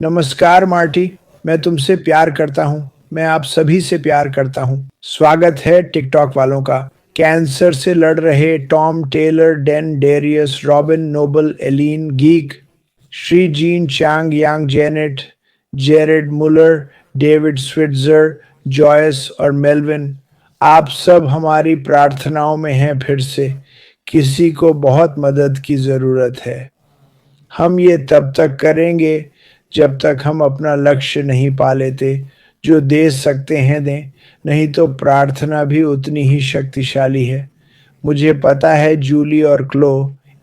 नमस्कार मार्टी, मैं तुमसे प्यार करता हूँ। मैं आप सभी से प्यार करता हूँ। स्वागत है टिकटॉक वालों का। कैंसर से लड़ रहे Tom Taylor, Dan Darius, Robin Noble, Eileen Geek, Shri Jean Chang Yang, Janet, Jared Muller, David Switzer, Joyce और मेलविन, आप सब हमारी प्रार्थनाओं में हैं। फिर से किसी को बहुत मदद की जरूरत है। हम ये तब तक करेंगे जब तक हम अपना लक्ष्य नहीं पा लेते। जो दे सकते हैं दें, नहीं तो प्रार्थना भी उतनी ही शक्तिशाली है। मुझे पता है जूली और क्लो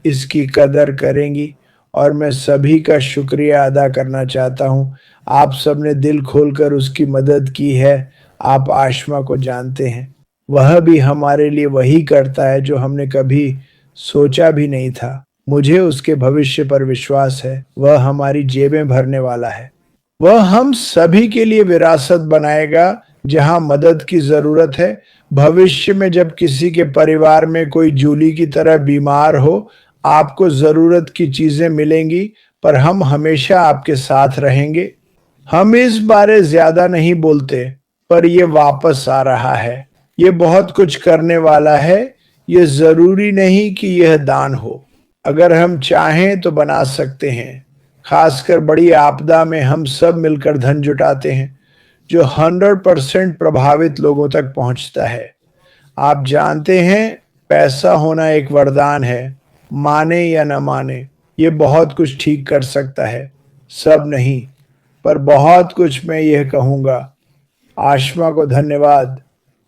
इसकी कदर करेंगी और मैं सभी का शुक्रिया अदा करना चाहता हूँ। आप सबने दिल खोलकर उसकी मदद की है। आप आशमा को जानते हैं, वह भी हमारे लिए वही करता है जो हमने कभी सोचा भी नहीं था। मुझे उसके भविष्य पर विश्वास है। वह हमारी जेबें भरने वाला है। वह हम सभी के लिए विरासत बनाएगा जहां मदद की जरूरत है। भविष्य में जब किसी के परिवार में कोई जूली की तरह बीमार हो, आपको जरूरत की चीजें मिलेंगी, पर हम हमेशा आपके साथ रहेंगे। हम इस बारे ज्यादा नहीं बोलते, पर ये वापस आ रहा है। ये बहुत कुछ करने वाला है। ये जरूरी नहीं कि यह दान हो। अगर हम चाहें तो बना सकते हैं। खासकर बड़ी आपदा में हम सब मिलकर धन जुटाते हैं जो 100% प्रभावित लोगों तक पहुंचता है। आप जानते हैं, पैसा होना एक वरदान है। माने या न माने, ये बहुत कुछ ठीक कर सकता है। सब नहीं, पर बहुत कुछ। मैं यह कहूंगा, आशमा को धन्यवाद।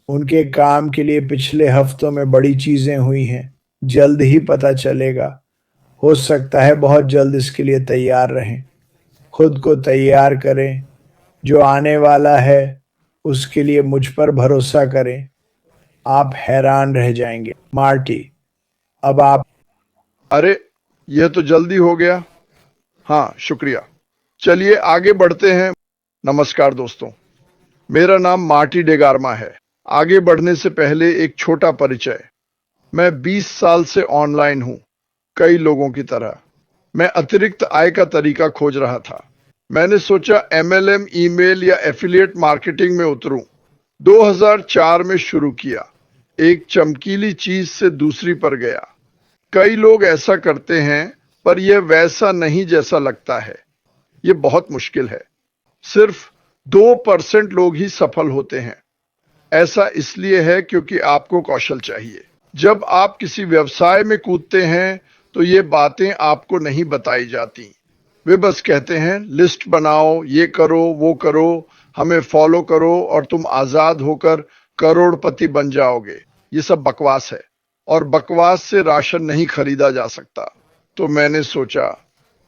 उनके काम के लिए पिछले हफ्तों में बड़ी चीजें हुई हैं। जल्द ही पता चलेगा। हो सकता है बहुत जल्द। इसके लिए तैयार रहें। खुद को तैयार करें। जो आने वाला है उसके लिए मुझ पर भरोसा करें। आप हैरान रह जाएंगे। मार्टी, अब आप। अरे, यह तो जल्दी हो गया। हाँ, शुक्रिया। चलिए आगे बढ़ते हैं। नमस्कार दोस्तों, मेरा नाम मार्टी डेगारमा है। आगे बढ़ने से पहले एक छोटा परिचय। मैं 20 साल से ऑनलाइन हूं। कई लोगों की तरह मैं अतिरिक्त आय का तरीका खोज रहा था। मैंने सोचा एमएलएम, ईमेल या एफिलिएट मार्केटिंग में उतरूं। 2004 में शुरू किया। एक चमकीली चीज से दूसरी पर गया। कई लोग ऐसा करते हैं, पर यह वैसा नहीं जैसा लगता है। यह बहुत मुश्किल है। सिर्फ 2% लोग ही सफल होते हैं। ऐसा इसलिए है क्योंकि आपको कौशल चाहिए। जब आप किसी व्यवसाय में कूदते हैं तो ये बातें आपको नहीं बताई जाती। वे बस कहते हैं लिस्ट बनाओ, ये करो, वो करो, हमें फॉलो करो और तुम आजाद होकर करोड़पति बन जाओगे। ये सब बकवास है और बकवास से राशन नहीं खरीदा जा सकता। तो मैंने सोचा,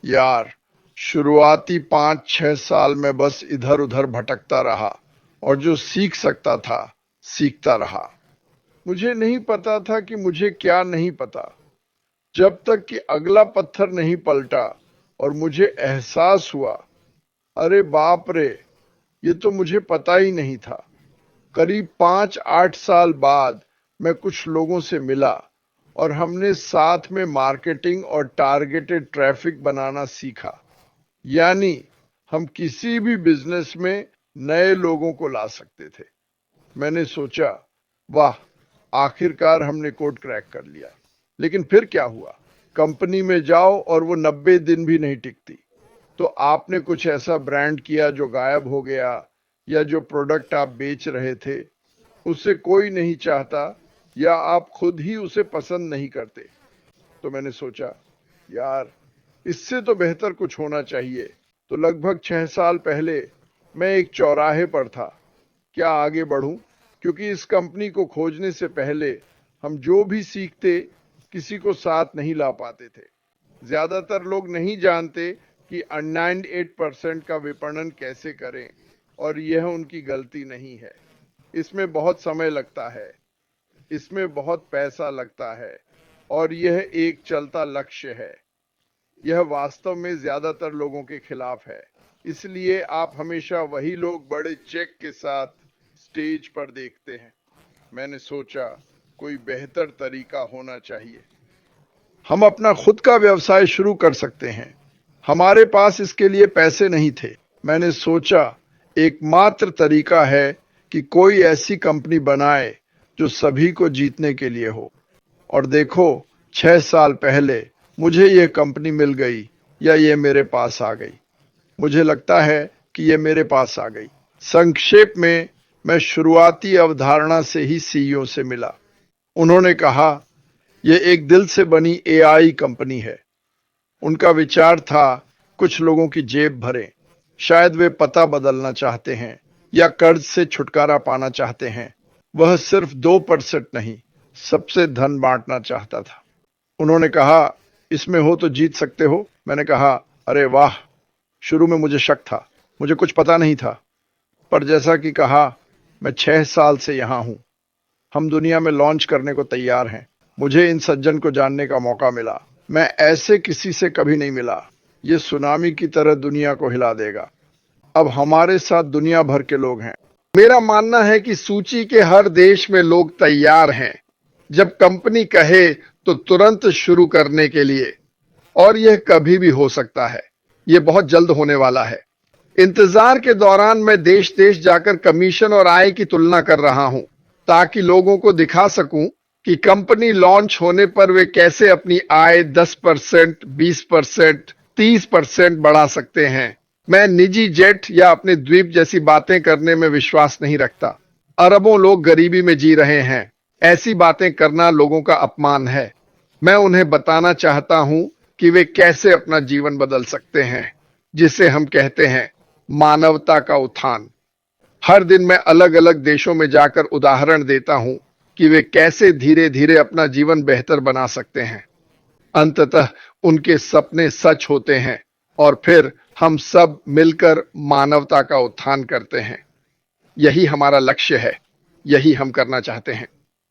यार, शुरुआती 5-6 साल में बस इधर उधर भटकता रहा और जो सीख सकता था सीखता रहा। मुझे नहीं पता था कि मुझे क्या नहीं पता, जब तक कि अगला पत्थर नहीं पलटा और मुझे एहसास हुआ, अरे बाप रे, ये तो मुझे पता ही नहीं था। करीब 5-8 साल बाद मैं कुछ लोगों से मिला और हमने साथ में मार्केटिंग और टारगेटेड ट्रैफिक बनाना सीखा। यानी हम किसी भी बिजनेस में नए लोगों को ला सकते थे। मैंने सोचा, वाह, आखिरकार हमने कोड क्रैक कर लिया। लेकिन फिर क्या हुआ? कंपनी में जाओ और वो 90 दिन भी नहीं टिकती। तो आपने कुछ ऐसा ब्रांड किया जो गायब हो गया, या जो प्रोडक्ट आप बेच रहे थे उसे कोई नहीं चाहता, या आप खुद ही उसे पसंद नहीं करते। तो मैंने सोचा, यार, इससे तो बेहतर कुछ होना चाहिए। तो लगभग 6 साल पहले मैं एक चौराहे पर था। क्या आगे बढ़ूं? क्योंकि इस कंपनी को खोजने से पहले हम जो भी सीखते किसी को साथ नहीं ला पाते थे। ज्यादातर लोग नहीं जानते कि 98% का विपणन कैसे करें, और यह उनकी गलती नहीं है। इसमें बहुत समय लगता है, इसमें बहुत पैसा लगता है, और यह एक चलता लक्ष्य है। यह वास्तव में ज्यादातर लोगों के खिलाफ है। इसलिए आप हमेशा वही लोग बड़े चेक के साथ स्टेज पर देखते हैं। मैंने सोचा, कोई बेहतर तरीका होना चाहिए। हम अपना खुद का व्यवसाय शुरू कर सकते हैं। हमारे पास इसके लिए पैसे नहीं थे। मैंने सोचा एकमात्र तरीका है कि कोई ऐसी कंपनी बनाए जो सभी को जीतने के लिए हो। और देखो, 6 साल पहले मुझे ये कंपनी मिल गई, या ये मेरे पास आ गई। मुझे लगता है कि ये मेरे पास आ गई। संक्षेप में, मैं शुरुआती अवधारणा से ही सीईओ से मिला। उन्होंने कहा, ये एक दिल से बनी एआई कंपनी है। उनका विचार था, कुछ लोगों की जेब भरें। शायद वे पता बदलना चाहते हैं या कर्ज से छुटकारा पाना चाहते हैं। वह सिर्फ 2% नहीं, सबसे धन बांटना चाहता था। उन्होंने कहा, इसमें हो तो जीत सकते हो। मैंने कहा, अरे वाह। शुरू में मुझे शक था, मुझे कुछ पता नहीं था। पर जैसा कि कहा, मैं 6 साल से यहां हूं। हम दुनिया में लॉन्च करने को तैयार हैं। मुझे इन सज्जन को जानने का मौका मिला। मैं ऐसे किसी से कभी नहीं मिला। ये सुनामी की तरह दुनिया को हिला देगा। अब हमारे साथ दुनिया भर के लोग हैं। मेरा मानना है कि सूची के हर देश में लोग तैयार हैं जब कंपनी कहे तो तुरंत शुरू करने के लिए। और यह कभी भी हो सकता है। यह बहुत जल्द होने वाला है। इंतजार के दौरान मैं देश देश जाकर कमीशन और आय की तुलना कर रहा हूं, ताकि लोगों को दिखा सकूं कि कंपनी लॉन्च होने पर वे कैसे अपनी आय 10%, 20%, 30% बढ़ा सकते हैं। मैं निजी जेट या अपने द्वीप जैसी बातें करने में विश्वास नहीं रखता। अरबों लोग गरीबी में जी रहे हैं। ऐसी बातें करना लोगों का अपमान है। मैं उन्हें बताना चाहता हूं कि वे कैसे अपना जीवन बदल सकते हैं, जिसे हम कहते हैं मानवता का उत्थान। हर दिन मैं अलग अलग देशों में जाकर उदाहरण देता हूं कि वे कैसे धीरे धीरे अपना जीवन बेहतर बना सकते हैं। अंततः उनके सपने सच होते हैं और फिर हम सब मिलकर मानवता का उत्थान करते हैं। यही हमारा लक्ष्य है। यही हम करना चाहते हैं।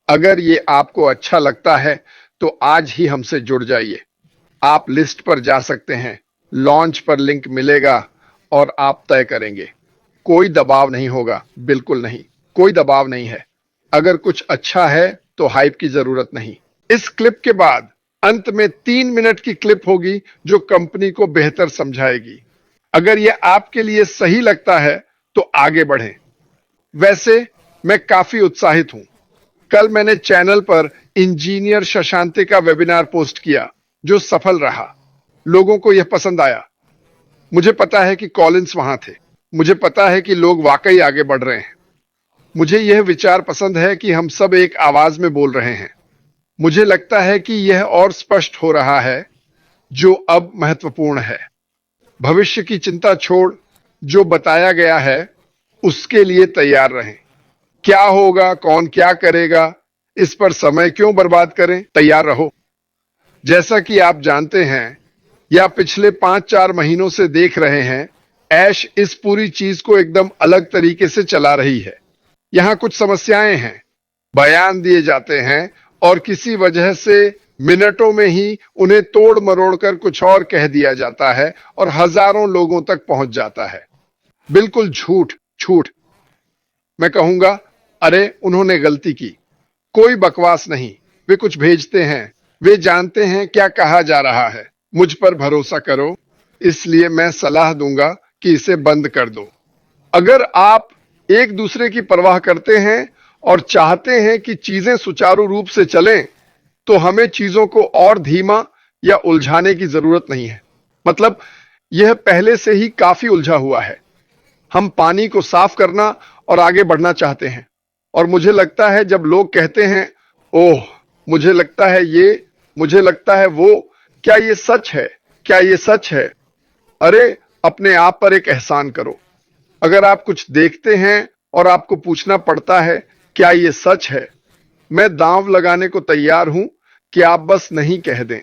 अगर ये आपको अच्छा लगता है तो आज ही हमसे जुड़ जाइए। आप लिस्ट पर जा सकते हैं, लॉन्च पर लिंक मिलेगा और आप तय करेंगे। कोई दबाव नहीं होगा, बिल्कुल नहीं। कोई दबाव नहीं है। अगर कुछ अच्छा है तो हाइप की जरूरत नहीं। इस क्लिप के बाद अंत में 3 मिनट की क्लिप होगी जो कंपनी को बेहतर समझाएगी। अगर यह आपके लिए सही लगता है तो आगे बढ़ें। वैसे मैं काफी उत्साहित हूं। कल मैंने चैनल पर इंजीनियर शशांति का वेबिनार पोस्ट किया, जो सफल रहा। लोगों को यह पसंद आया। मुझे पता है कि कॉलिंस वहां थे। मुझे पता है कि लोग वाकई आगे बढ़ रहे हैं। मुझे यह विचार पसंद है कि हम सब एक आवाज में बोल रहे हैं। मुझे लगता है कि यह और स्पष्ट हो रहा है, जो अब महत्वपूर्ण है। भविष्य की चिंता छोड़, जो बताया गया है उसके लिए तैयार रहें। क्या होगा, कौन क्या करेगा, इस पर समय क्यों बर्बाद करें। तैयार रहो। जैसा कि आप जानते हैं या पिछले 5-4 महीनों से देख रहे हैं, ऐश इस पूरी चीज को एकदम अलग तरीके से चला रही है। यहां कुछ समस्याएं हैं। बयान दिए जाते हैं और किसी वजह से मिनटों में ही उन्हें तोड़ मरोड़ कर कुछ और कह दिया जाता है और हजारों लोगों तक पहुंच जाता है। बिल्कुल झूठ झूठ। मैं कहूंगा, अरे उन्होंने गलती की। कोई बकवास नहीं। वे कुछ भेजते हैं। वे जानते हैं क्या कहा जा रहा है। मुझ पर भरोसा करो। इसलिए मैं सलाह दूंगा कि इसे बंद कर दो। अगर आप एक दूसरे की परवाह करते हैं और चाहते हैं कि चीजें सुचारू रूप से चलें, तो हमें चीजों को और धीमा या उलझाने की जरूरत नहीं है। मतलब, यह पहले से ही काफी उलझा हुआ है। हम पानी को साफ करना और आगे बढ़ना चाहते हैं। और मुझे लगता है जब लोग कहते हैं, ओह, मुझे लगता है ये, मुझे लगता है वो, क्या ये सच है? क्या ये सच है? अरे, अपने आप पर एक एहसान करो। अगर आप कुछ देखते हैं और आपको पूछना पड़ता है, क्या ये सच है? मैं दांव लगाने को तैयार हूं कि आप बस नहीं कह दें।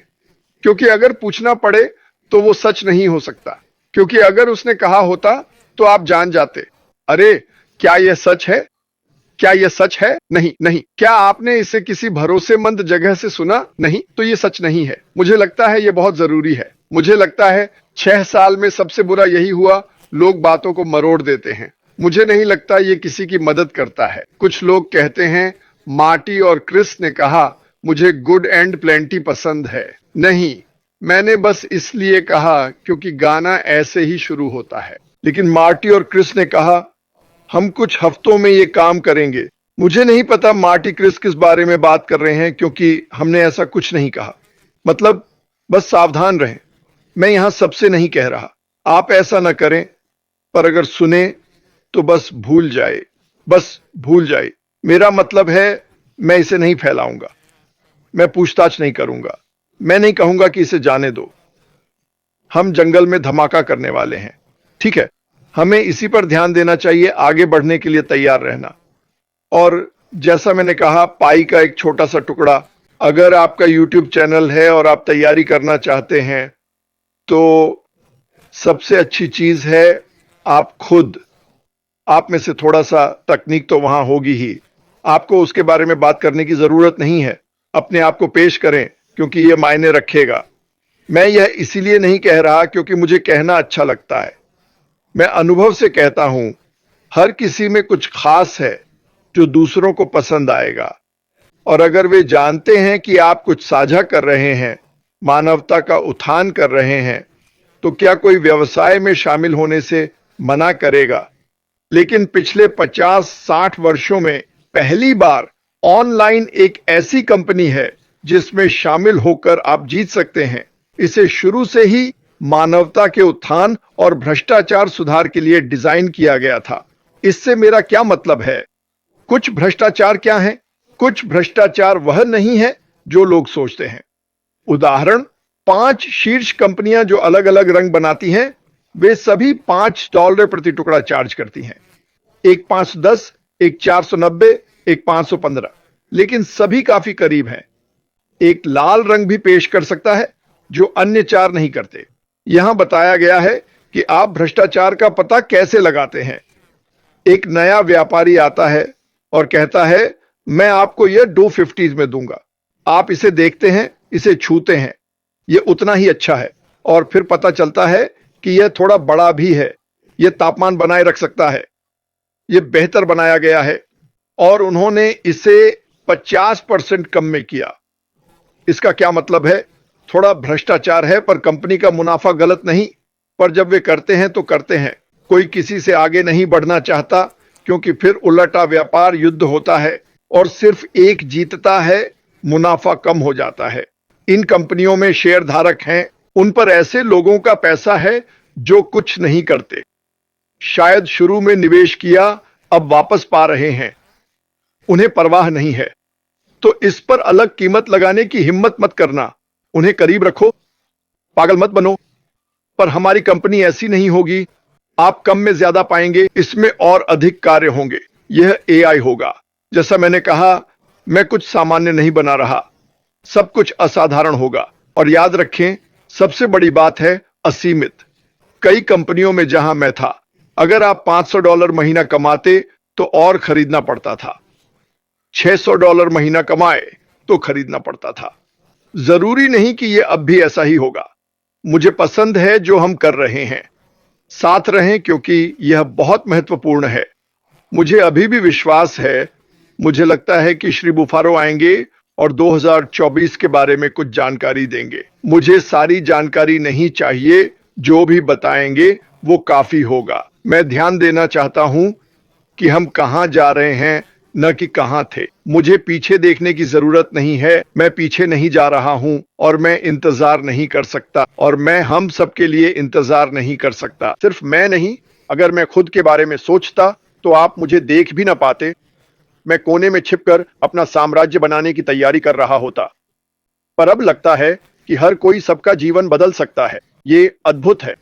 क्योंकि अगर पूछना पड़े तो वो सच नहीं हो सकता। क्योंकि अगर उसने कहा होता तो आप जान जाते। अरे, क्या यह सच है? क्या यह सच है? नहीं नहीं। क्या आपने इसे किसी भरोसेमंद जगह से सुना? नहीं, तो ये सच नहीं है। मुझे लगता है यह बहुत जरूरी है। मुझे लगता है 6 साल में सबसे बुरा यही हुआ, लोग बातों को मरोड़ देते हैं। मुझे नहीं लगता ये किसी की मदद करता है। कुछ लोग कहते हैं, मार्टी और क्रिस ने कहा, मुझे गुड एंड प्लेंटी पसंद है। नहीं, मैंने बस इसलिए कहा क्योंकि गाना ऐसे ही शुरू होता है। लेकिन मार्टी और क्रिस ने कहा हम कुछ हफ्तों में ये काम करेंगे। मुझे नहीं पता मार्टी क्रिस किस बारे में बात कर रहे हैं क्योंकि हमने ऐसा कुछ नहीं कहा। मतलब बस सावधान रहें। मैं यहां सबसे नहीं कह रहा आप ऐसा ना करें, पर अगर सुने तो बस भूल जाए, बस भूल जाए। मेरा मतलब है मैं इसे नहीं फैलाऊंगा, मैं पूछताछ नहीं करूंगा, मैं नहीं कहूंगा कि इसे जाने दो। हम जंगल में धमाका करने वाले हैं, ठीक है? हमें इसी पर ध्यान देना चाहिए, आगे बढ़ने के लिए तैयार रहना। और जैसा मैंने कहा, पाई का एक छोटा सा टुकड़ा। अगर आपका YouTube चैनल है और आप तैयारी करना चाहते हैं तो सबसे अच्छी चीज है आप खुद। आप में से थोड़ा सा तकनीक तो वहां होगी ही, आपको उसके बारे में बात करने की जरूरत नहीं है। अपने आप को पेश करें क्योंकि यह मायने रखेगा। मैं यह इसीलिए नहीं कह रहा क्योंकि मुझे कहना अच्छा लगता है, मैं अनुभव से कहता हूं। हर किसी में कुछ खास है जो दूसरों को पसंद आएगा। और अगर वे जानते हैं कि आप कुछ साझा कर रहे हैं, मानवता का उत्थान कर रहे हैं, तो क्या कोई व्यवसाय में शामिल होने से मना करेगा? लेकिन पिछले 50-60 वर्षों में पहली बार ऑनलाइन एक ऐसी कंपनी है जिसमें शामिल होकर आप जीत सकते हैं। इसे शुरू से ही मानवता के उत्थान और भ्रष्टाचार सुधार के लिए डिजाइन किया गया था। इससे मेरा क्या मतलब है? कुछ भ्रष्टाचार क्या है? कुछ भ्रष्टाचार वह नहीं है जो लोग सोचते हैं। उदाहरण, 5 शीर्ष कंपनियां जो अलग अलग रंग बनाती हैं, वे सभी $5 प्रति टुकड़ा चार्ज करती हैं। एक 510, एक 490, एक 515, लेकिन सभी काफी करीब हैं। एक लाल रंग भी पेश कर सकता है जो अन्य 4 नहीं करते। यहां बताया गया है कि आप भ्रष्टाचार का पता कैसे लगाते हैं। एक नया व्यापारी आता है और कहता है मैं आपको यह 250 में दूंगा। आप इसे देखते हैं, इसे छूते हैं, यह उतना ही अच्छा है। और फिर पता चलता है कि यह थोड़ा बड़ा भी है, यह तापमान बनाए रख सकता है, यह बेहतर बनाया गया है। और उन्होंने इसे 50% कम में किया। इसका क्या मतलब है? थोड़ा भ्रष्टाचार है पर कंपनी का मुनाफा गलत नहीं। पर जब वे करते हैं तो करते हैं। कोई किसी से आगे नहीं बढ़ना चाहता क्योंकि फिर उलटा व्यापार युद्ध होता है और सिर्फ एक जीतता है, मुनाफा कम हो जाता है। इन कंपनियों में शेयर धारक हैं, उन पर ऐसे लोगों का पैसा है जो कुछ नहीं करते। शायद शुरू में निवेश किया, अब वापस पा रहे हैं, उन्हें परवाह नहीं है। तो इस पर अलग कीमत लगाने की हिम्मत मत करना, उन्हें करीब रखो, पागल मत बनो। पर हमारी कंपनी ऐसी नहीं होगी, आप कम में ज्यादा पाएंगे, इसमें और अधिक कार्य होंगे। यह एआई होगा। जैसा मैंने कहा, मैं कुछ सामान्य नहीं बना रहा, सब कुछ असाधारण होगा। और याद रखें, सबसे बड़ी बात है असीमित। कई कंपनियों में जहां मैं था, अगर आप $500 महीना कमाते तो और खरीदना पड़ता था, $600 महीना कमाए तो खरीदना पड़ता था। जरूरी नहीं कि यह अब भी ऐसा ही होगा। मुझे पसंद है जो हम कर रहे हैं, साथ रहें क्योंकि यह बहुत महत्वपूर्ण है। मुझे अभी भी विश्वास है, मुझे लगता है कि श्री बुफारो आएंगे और 2024 के बारे में कुछ जानकारी देंगे। मुझे सारी जानकारी नहीं चाहिए, जो भी बताएंगे वो काफी होगा। मैं ध्यान देना चाहता हूं कि हम कहां जा रहे हैं, न कि कहां थे। मुझे पीछे देखने की जरूरत नहीं है, मैं पीछे नहीं जा रहा हूं और मैं इंतजार नहीं कर सकता। और मैं हम सबके लिए इंतजार नहीं कर सकता। सिर्फ मैं नहीं, अगर मैं खुद के बारे में सोचता तो आप मुझे देख भी ना पाते। मैं कोने में छिपकर अपना साम्राज्य बनाने की तैयारी कर रहा होता। पर अब लगता है कि हर कोई सबका जीवन बदल सकता है। ये अद्भुत है।